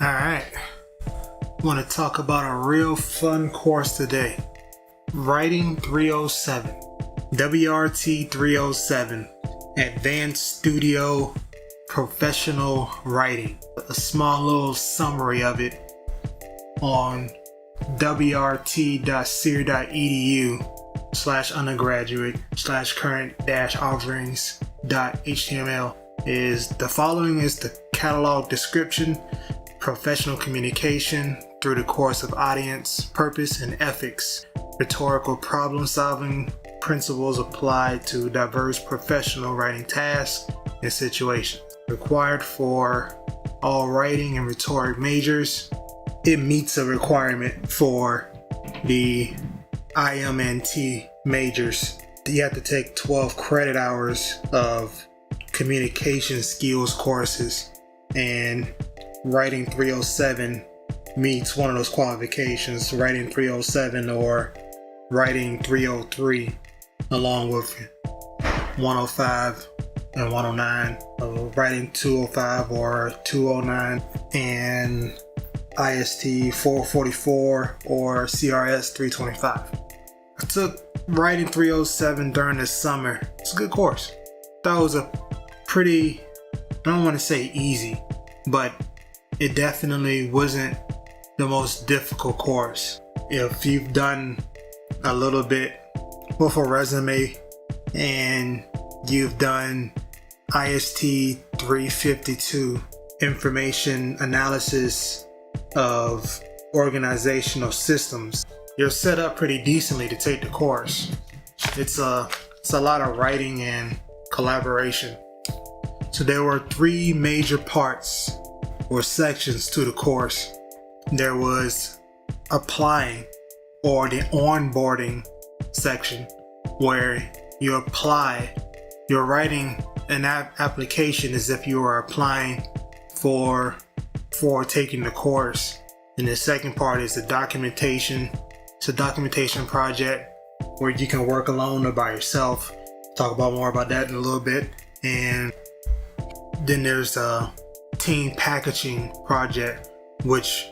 Alright, I want to talk about a real fun course today. Writing 307, WRT 307, Advanced Studio Professional Writing. A small little summary of it on wrt.current-offerings.html is the following is the catalog description, professional communication through the course of audience, purpose, and ethics, rhetorical problem solving, principles applied to diverse professional writing tasks and situations. Required for all writing and rhetoric majors. It meets a requirement for the IMNT majors. You have to take 12 credit hours of communication skills courses, and Writing 307 meets one of those qualifications, Writing 307 or Writing 303, along with 105 and 109, Writing 205 or 209, and IST 444 or CRS 325. I took Writing 307 during the summer. It's a good course. That was a pretty, I don't want to say easy, but it definitely wasn't the most difficult course. If you've done a little bit with a resume and you've done IST 352, information analysis of organizational systems, you're set up pretty decently to take the course. It's a lot of writing and collaboration. So there were three major parts or sections to the course. There was applying, or the onboarding section, where you apply. You're writing an application as if you are applying for taking the course. And the second part is the documentation. It's a documentation project where you can work alone or by yourself. Talk more about that in a little bit. And then there's a team packaging project, which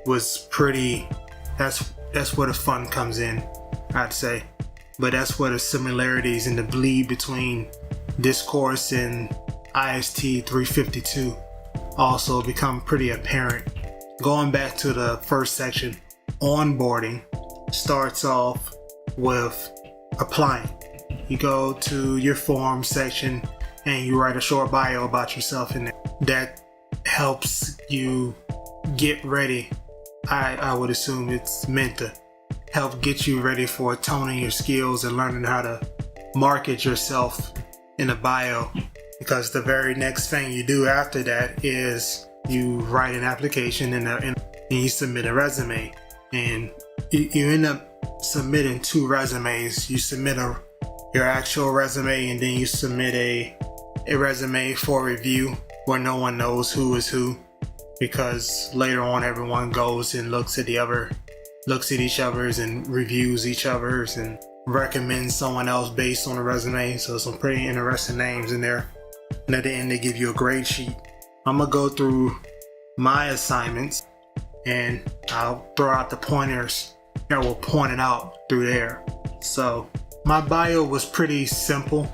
was pretty, that's where the fun comes in, I'd say. But that's where the similarities and the bleed between this course and IST 352 also become pretty apparent. Going back to the first section, onboarding starts off with applying. You go to your form section and you write a short bio about yourself in there. That helps you get ready. I would assume it's meant to help get you ready for toning your skills and learning how to market yourself in a bio, because the very next thing you do after that is you write an application and you submit a resume, and you end up submitting two resumes. You submit your actual resume, and then you submit a resume for review where no one knows who is who, because later on everyone goes and looks at each other's and reviews each other's and recommends someone else based on the resume. So some pretty interesting names in there. And at the end they give you a grade sheet. I'm gonna go through my assignments and I'll throw out the pointers that were pointed out through there. So my bio was pretty simple.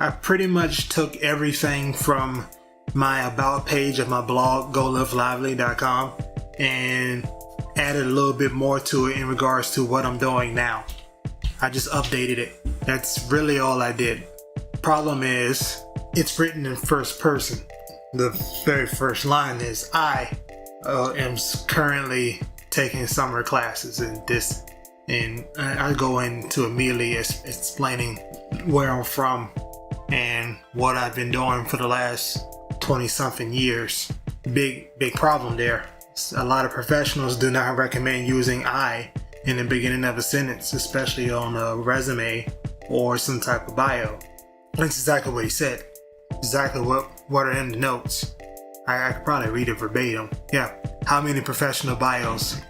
I pretty much took everything from my about page of my blog, golivelively.com, and added a little bit more to it in regards to what I'm doing now. I just updated it. That's really all I did. Problem is, it's written in first person. The very first line is, I am currently taking summer classes in this, and I go into immediately explaining where I'm from and what I've been doing for the last 20 something years. Big problem there. A lot of professionals do not recommend using I in the beginning of a sentence, especially on a resume or some type of bio. That's exactly what he said. Exactly what are in the notes. I could probably read it verbatim. Yeah. How many professional bios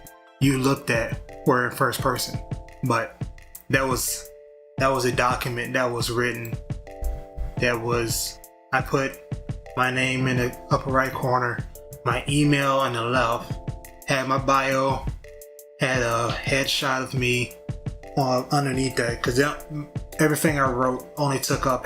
you looked at were in first person? But that was a document that was written. I put my name in the upper right corner my email on the left, had my bio, had a headshot of me underneath that, because everything I wrote only took up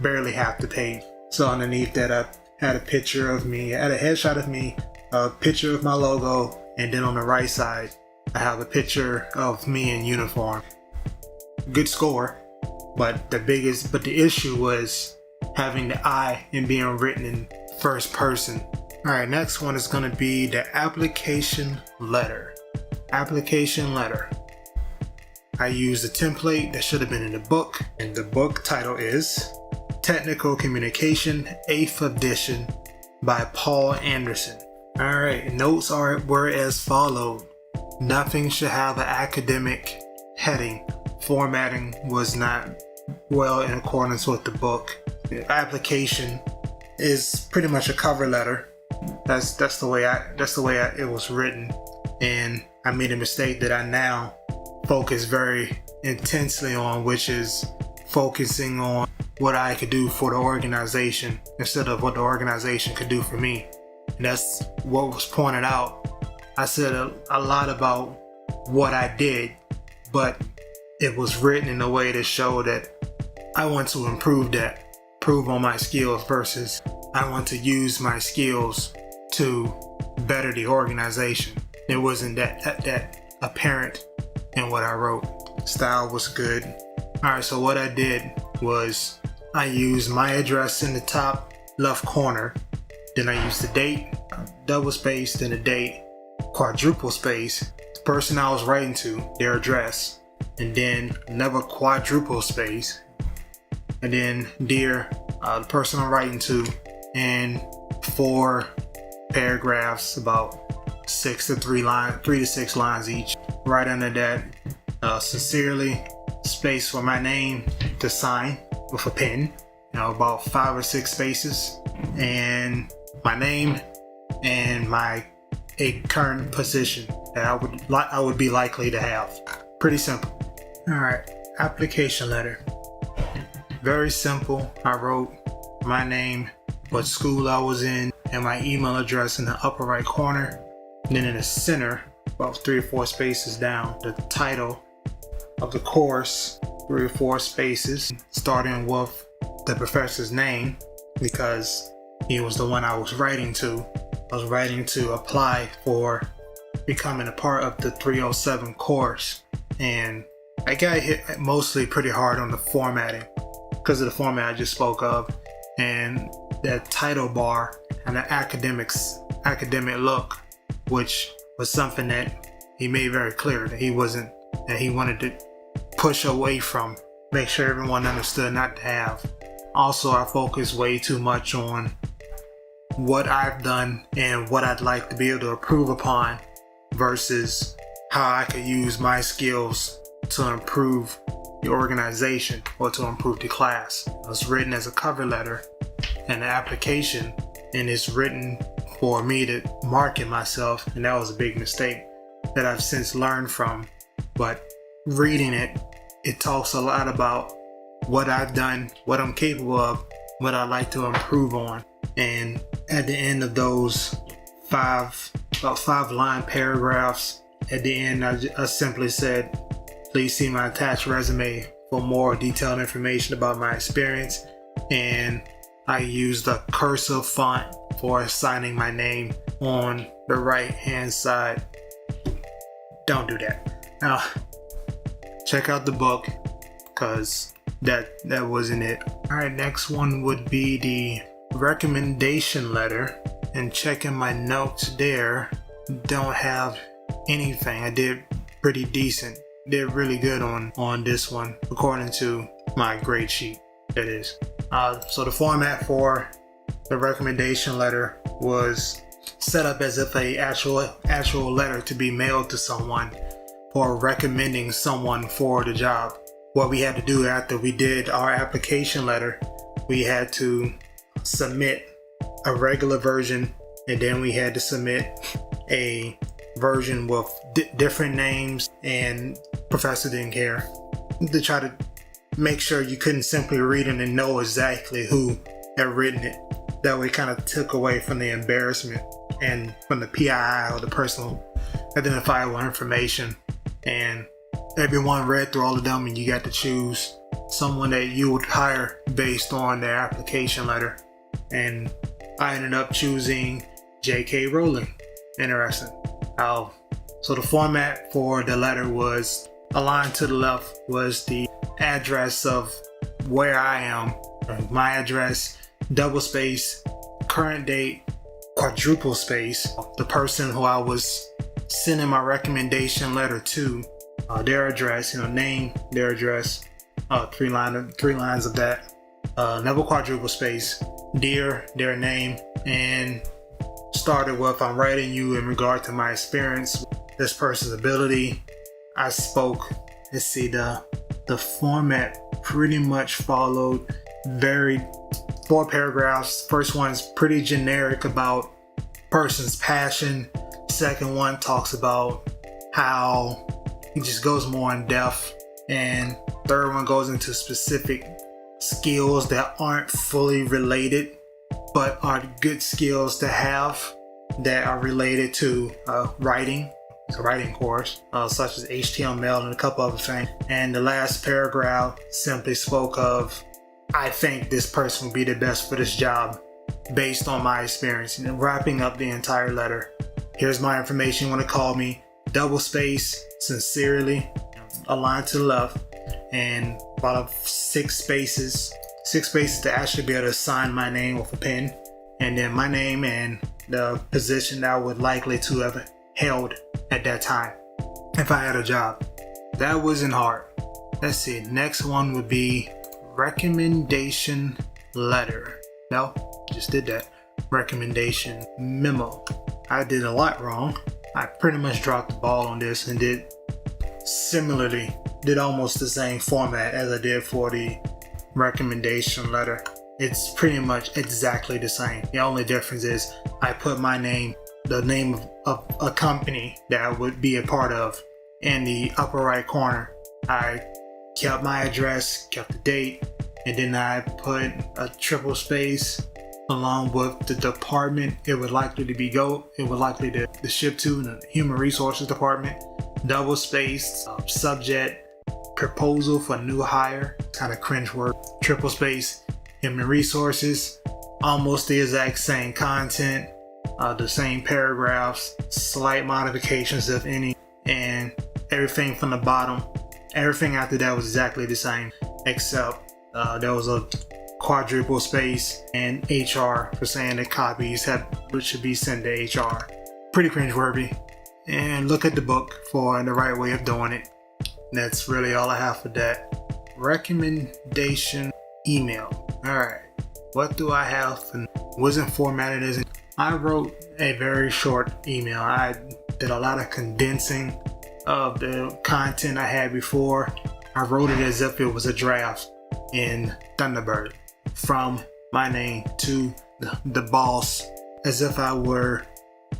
barely half the page. So underneath that, I had a picture of me, I had a headshot of me, a picture of my logo, and then on the right side, I have a picture of me in uniform. Good score, but the issue was having the I and being written in first person. Alright, next one is going to be the application letter. Application letter. I used a template that should have been in the book, and the book title is Technical Communication 8th Edition by Paul Anderson. Alright, notes were as followed. Nothing should have an academic heading. Formatting was not well in accordance with the book. The application is pretty much a cover letter. That's the way it was written, and I made a mistake that I now focus very intensely on, which is focusing on what I could do for the organization instead of what the organization could do for me. And that's what was pointed out. I said a lot about what I did, but it was written in a way to show that I want to improve on my skills versus I want to use my skills to better the organization. It wasn't that apparent in what I wrote. Style was good. Alright, so what I did was I used my address in the top left corner. Then I used the date, double space, then the date, quadruple space, the person I was writing to, their address, and then another quadruple space, and then dear, the person I'm writing to, and 4 paragraphs, about 3 to 6 lines each. Right under that, sincerely, space for my name to sign with a pen, about 5 or 6 spaces, and my name and a current position that I would be likely to have. Pretty simple. Alright, application letter. Very simple. I wrote my name, what school I was in, and my email address in the upper right corner. And then in the center, about 3 or 4 spaces down, the title of the course, 3 or 4 spaces, starting with the professor's name, because he was the one I was writing to. I was writing to apply for becoming a part of the 307 course, and I got hit mostly pretty hard on the formatting because of the format I just spoke of, and that title bar and the academic look, which was something that he made very clear that he wanted to push away from, make sure everyone understood not to have. Also, I focused way too much on what I've done and what I'd like to be able to improve upon versus how I could use my skills to improve the organization or to improve the class. It was written as a cover letter and an application, and it's written for me to market myself, and that was a big mistake that I've since learned from. But reading it, it talks a lot about what I've done, what I'm capable of, what I'd like to improve on. And at the end of those about 5 line paragraphs, at the end I simply said, please see my attached resume for more detailed information about my experience, and I used a cursive font for signing my name on the right hand side. Don't do that. Now, check out the book, because that wasn't it. Alright, next one would be the recommendation letter, and checking my notes there, don't have anything. I did pretty decent, did really good on this one according to my grade sheet, that is. So the format for the recommendation letter was set up as if a actual letter to be mailed to someone for recommending someone for the job. What we had to do after we did our application letter, we had to submit a regular version, and then we had to submit a version with different names, and professor didn't care, to try to make sure you couldn't simply read it and know exactly who had written it. That way kind of took away from the embarrassment and from the PII, or the personal identifiable information. And everyone read through all of them, and you got to choose someone that you would hire based on their application letter. And I ended up choosing J.K. Rowling. Interesting. So the format for the letter was, a line to the left was the address of where I am, my address, double space, current date, quadruple space, the person who I was sending my recommendation letter to, their address, name, their address, three lines of that, never quadruple space, dear, their name, and started with, I'm writing you in regard to my experience, this person's ability. I spoke, let's see, the format pretty much followed 4 paragraphs. First one's pretty generic about person's passion. Second one talks about how it just goes more in depth. And third one goes into specific skills that aren't fully related, but are good skills to have that are related to writing. It's a writing course, such as HTML and a couple other things. And the last paragraph simply spoke of, I think this person will be the best for this job based on my experience. And then wrapping up the entire letter. Here's my information, you want to call me, double space, sincerely, a line to the left, and about 6 spaces to actually be able to sign my name with a pen, and then my name and the position that I would likely to have held at that time if I had a job. That wasn't hard. Let's see, next one would be recommendation letter. No, just did that. Recommendation memo. I did a lot wrong. I pretty much dropped the ball on this and did almost the same format as I did for the recommendation letter. It's pretty much exactly the same. The only difference is I put my name, the name of a company that I would be a part of, in the upper right corner. I kept my address, kept the date, and then I put a triple space along with the department it would likely to ship to, the human resources department, double space, subject, proposal for new hire, kind of cringe word, triple space, human resources, almost the exact same content, the same paragraphs, slight modifications if any, and everything from the bottom, everything after that was exactly the same, except there was a quadruple space and HR for saying that copies should be sent to HR. Pretty cringeworthy. And look at the book for the right way of doing it. That's really all I have for that. Recommendation email. Alright, what do I have? Wasn't formatted as I wrote a very short email. I did a lot of condensing of the content I had before. I wrote it as if it was a draft in Thunderbird, from my name to the boss, as if I were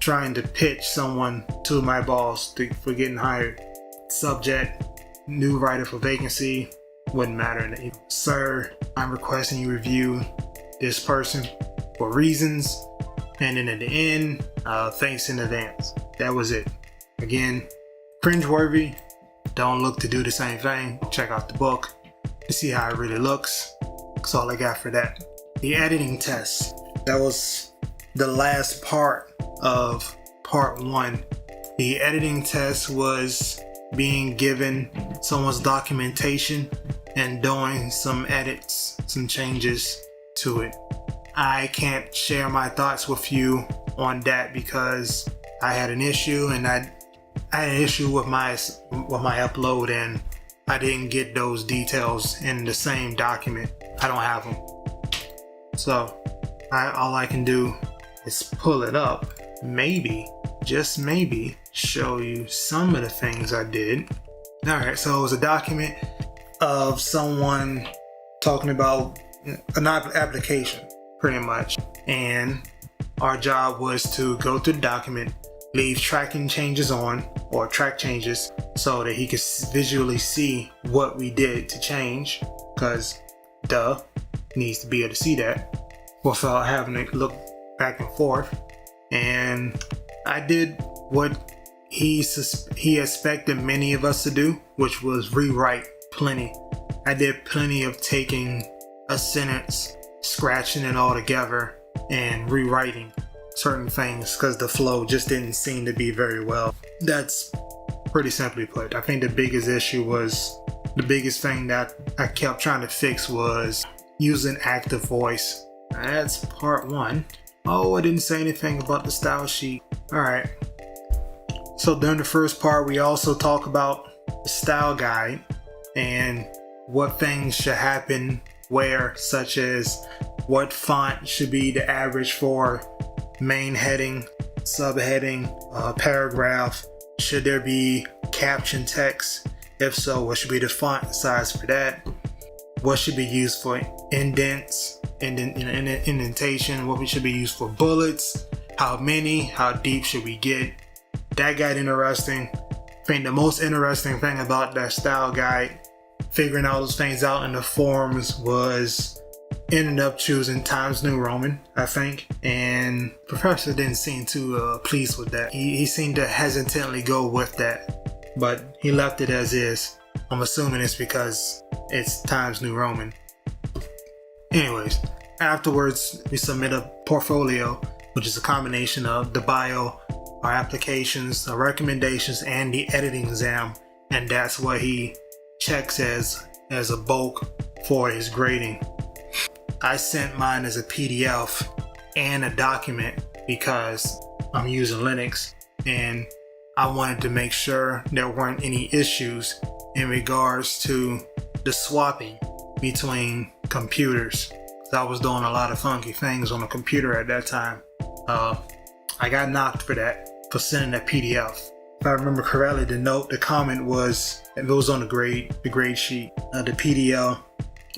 trying to pitch someone to my boss for getting hired. Subject, new writer for vacancy, wouldn't matter. Sir, I'm requesting you review this person for reasons. And then at the end, thanks in advance. That was it. Again, cringeworthy. Don't look to do the same thing. Check out the book to see how it really looks. That's all I got for that. The editing test. That was the last part of part 1. The editing test was being given someone's documentation and doing some edits, some changes to it. I can't share my thoughts with you on that because I had an issue, and I had an issue with my upload, and I didn't get those details in the same document. I don't have them. So all I can do is pull it up, maybe, just maybe, show you some of the things I did. Alright, so it was a document of someone talking about an application, pretty much. And our job was to go through the document, leave tracking changes on, or track changes, so that he could visually see what we did to change, because needs to be able to see that. without having to look back and forth. And I did what he expected many of us to do, which was rewrite plenty. I did plenty of taking a sentence, scratching it all together, and rewriting certain things because the flow just didn't seem to be very well. That's pretty simply put. I think the biggest thing that I kept trying to fix was using active voice. That's part one. Oh, I didn't say anything about the style sheet. Alright. So during the first part, we also talk about the style guide and what things should happen where, such as what font should be the average for main heading, subheading, paragraph. Should there be caption text? If so, what should be the font size for that? What should be used for indents, indentation? What should be used for bullets? How many? How deep should we get? That got interesting. I think the most interesting thing about that style guide, figuring all those things out in the forums, was ended up choosing Times New Roman, I think, and Professor didn't seem too pleased with that. He seemed to hesitantly go with that, but he left it as is. I'm assuming it's because it's Times New Roman. Anyways, afterwards we submit a portfolio, which is a combination of the bio, our applications, our recommendations, and the editing exam, and that's what he checks as a bulk for his grading. I sent mine as a PDF and a document because I'm using Linux and I wanted to make sure there weren't any issues in regards to the swapping between computers. I was doing a lot of funky things on the computer at that time. I got knocked for that, for sending a PDF. If I remember correctly, the comment was, it was on the grade sheet. The PDL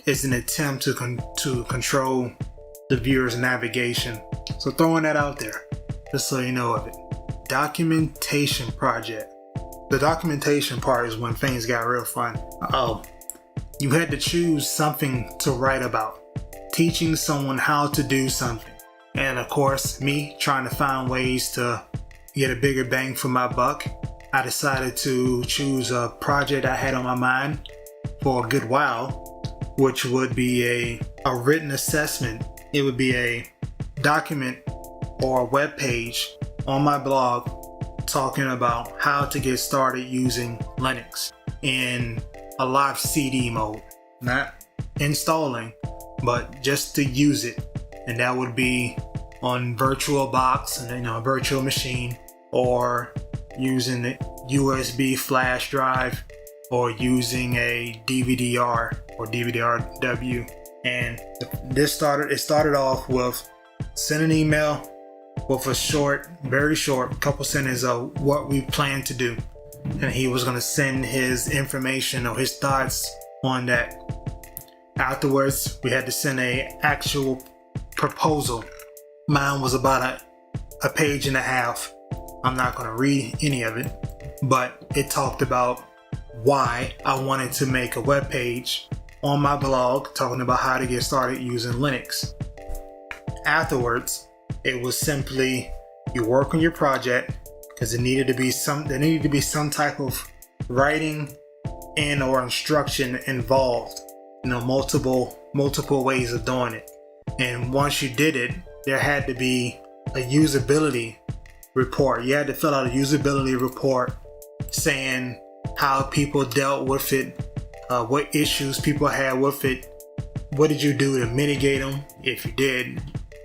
is an attempt to control the viewer's navigation. So throwing that out there, just so you know of it. Documentation project. The documentation part is when things got real fun. You had to choose something to write about. Teaching someone how to do something. And of course, me trying to find ways to get a bigger bang for my buck, I decided to choose a project I had on my mind for a good while, which would be a written assessment. It would be a document or a web page on my blog talking about how to get started using Linux in a live CD mode. Not installing, but just to use it. And that would be on VirtualBox and a virtual machine, or using the USB flash drive, or using a DVD-R or DVD-RW. And it started off with send an email with a very short couple sentences of what we plan to do. And he was going to send his information or his thoughts on that. Afterwards, we had to send an actual proposal. Mine was about a page and a half. I'm not going to read any of it, but it talked about why I wanted to make a web page on my blog talking about how to get started using Linux. Afterwards, it was simply you work on your project because there needed to be some type of writing and or instruction involved. Multiple ways of doing it. And once you did it, there had to be a usability report. You had to fill out a usability report saying how people dealt with it, what issues people had with it, what did you do to mitigate them, if you did,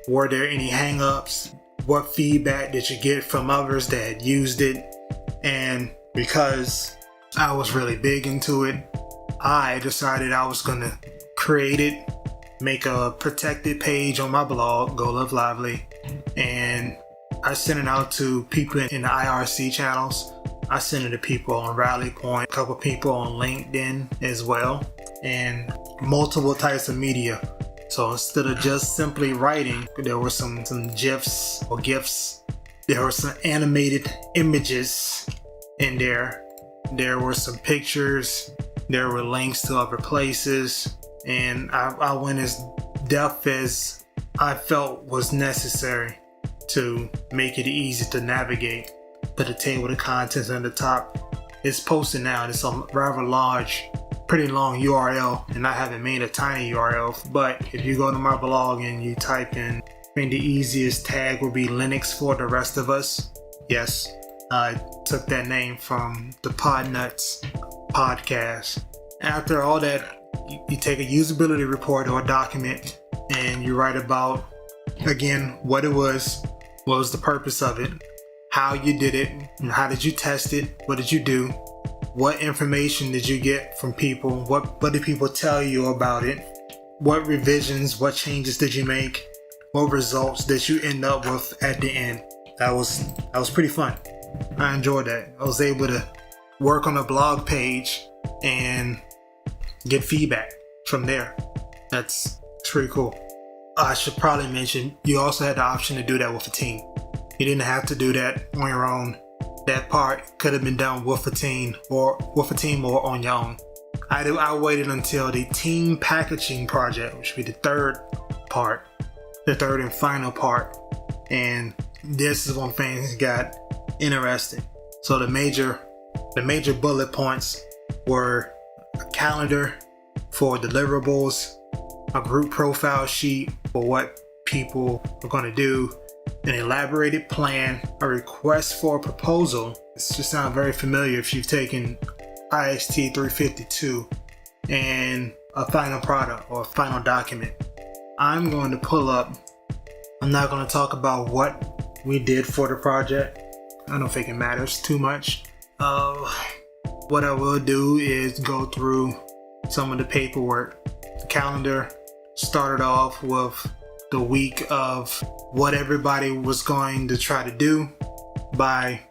were there any hang-ups, what feedback did you get from others that had used it. And because I was really big into it, I decided I was gonna create it, make a protected page on my blog, Go Live Lively, and I sent it out to people in the IRC channels. I sent it to people on Rally Point, a couple people on LinkedIn as well, and multiple types of media. So instead of just simply writing, there were some GIFs or GIFs. There were some animated images in there. There were some pictures. There were links to other places. And I went as depth as I felt was necessary to make it easy to navigate. Put a table of contents on the top. It's posted now. It's a rather large, pretty long URL, and I haven't made a tiny URL. But if you go to my blog and you type in, I think the easiest tag will be Linux for the rest of us. Yes, I took that name from the Podnuts podcast. After all that, you take a usability report or a document and you write about, again, what it was, what was the purpose of it, how you did it, and how did you test it, what did you do, what information did you get from people, what did people tell you about it, what revisions, what changes did you make, what results did you end up with at the end. That was pretty fun. I enjoyed that. I was able to work on a blog page and get feedback from there. That's pretty cool. I should probably mention, you also had the option to do that with a team. You didn't have to do that on your own. That part could have been done with a team or on your own. I waited until the team packaging project, which would be the third and final part. And this is when things got interesting. So the major bullet points were a calendar for deliverables, a group profile sheet for what people are going to do, an elaborated plan, a request for a proposal. This just sounds very familiar if you've taken IST 352, and a final product or a final document. I'm going to pull up. I'm not going to talk about what we did for the project. I don't think it matters too much. What I will do is go through some of the paperwork. The calendar started off with the week of what everybody was going to try to do by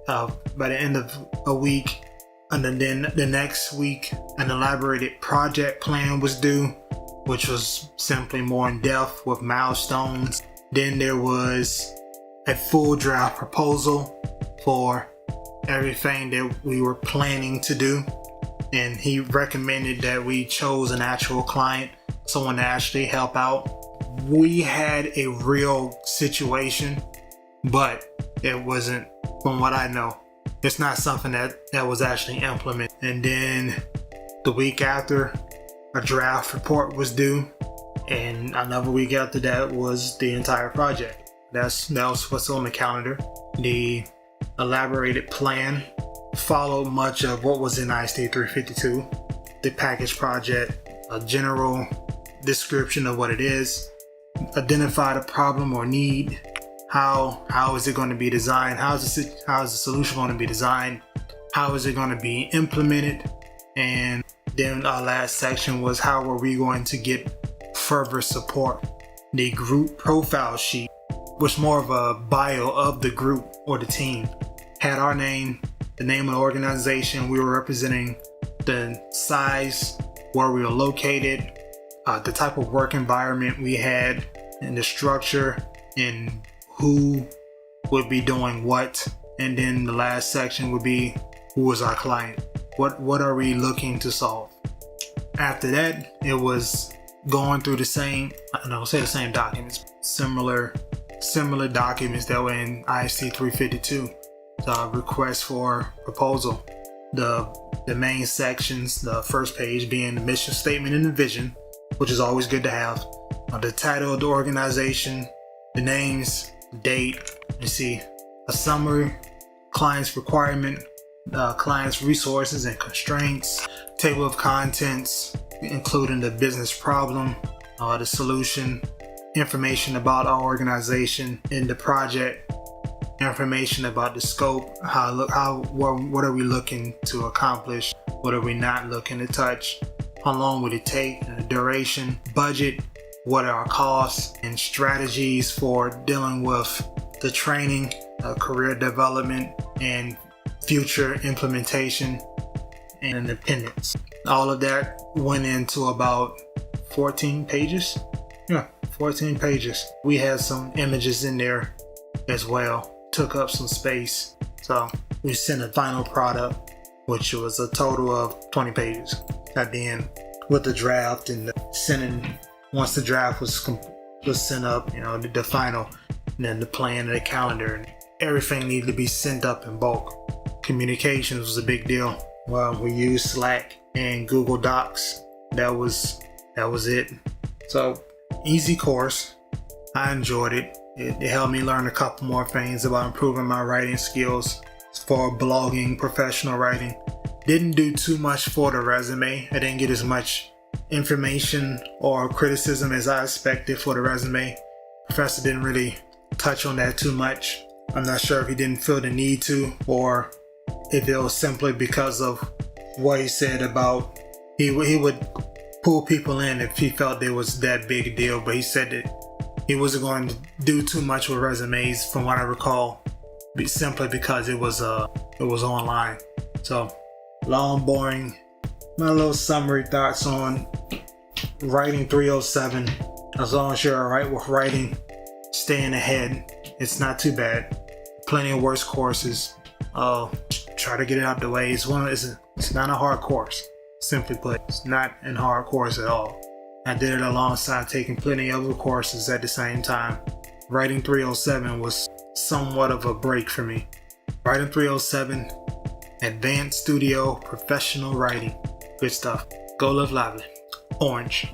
the end of a week, and then the next week an elaborated project plan was due, which was simply more in depth with milestones. Then there was a full draft proposal for everything that we were planning to do, and he recommended that we chose an actual client, someone to actually help out. We had a real situation, but it wasn't, from what I know, it's not something that was actually implemented. And then the week after, a draft report was due, and another week after that was the entire project. That was what's on the calendar. The elaborated plan followed much of what was in IST 352. The package project, a general description of what it is, identify the problem or need, how is it going to be designed, how is the solution going to be designed, how is it going to be implemented, and then our last section was how are we going to get further support. The group profile sheet was more of a bio of the group or the team. Had our name, the name of the organization we were representing, the size, where we were located, the type of work environment we had, and the structure, and who would be doing what. And then the last section would be who was our client. What are we looking to solve? After that, it was going through the same documents, similar documents that were in IST 352. The request for proposal, the main sections, the first page being the mission statement and the vision, which is always good to have. The title of the organization, the names, date, you see a summary, client's requirement, client's resources and constraints, table of contents, including the business problem, the solution, information about our organization and the project, information about the scope, what are we looking to accomplish, what are we not looking to touch, how long would it take, the duration, budget, what are our costs, and strategies for dealing with the training, career development, and future implementation and independence. All of that went into about 14 pages. Yeah, 14 pages. We had some images in there as well. Took up some space. So we sent a final product, which was a total of 20 pages at the end with the draft and the sending. Once the draft was was sent up, the final, and then the plan and the calendar, and everything needed to be sent up in bulk. Communications was a big deal. Well, we used Slack and Google Docs. That was it. So, easy course. I enjoyed it. It helped me learn a couple more things about improving my writing skills for blogging, professional writing. Didn't do too much for the resume. I didn't get as much information or criticism as I expected for the resume. Professor didn't really touch on that too much. I'm not sure if he didn't feel the need to, or if it was simply because of what he said about he would pull people in if he felt it was that big a deal, but he said that he wasn't going to do too much with resumes, from what I recall, simply because it was online. So, long, boring. My little summary thoughts on writing 307. As long as you're alright with writing, staying ahead, it's not too bad. Plenty of worse courses. Try to get it out the way. It's not a hard course. Simply put, it's not a hard course at all. I did it alongside taking plenty of other courses at the same time. Writing 307 was somewhat of a break for me. Writing 307, advanced studio, professional writing. Good stuff. Go live lively. Orange.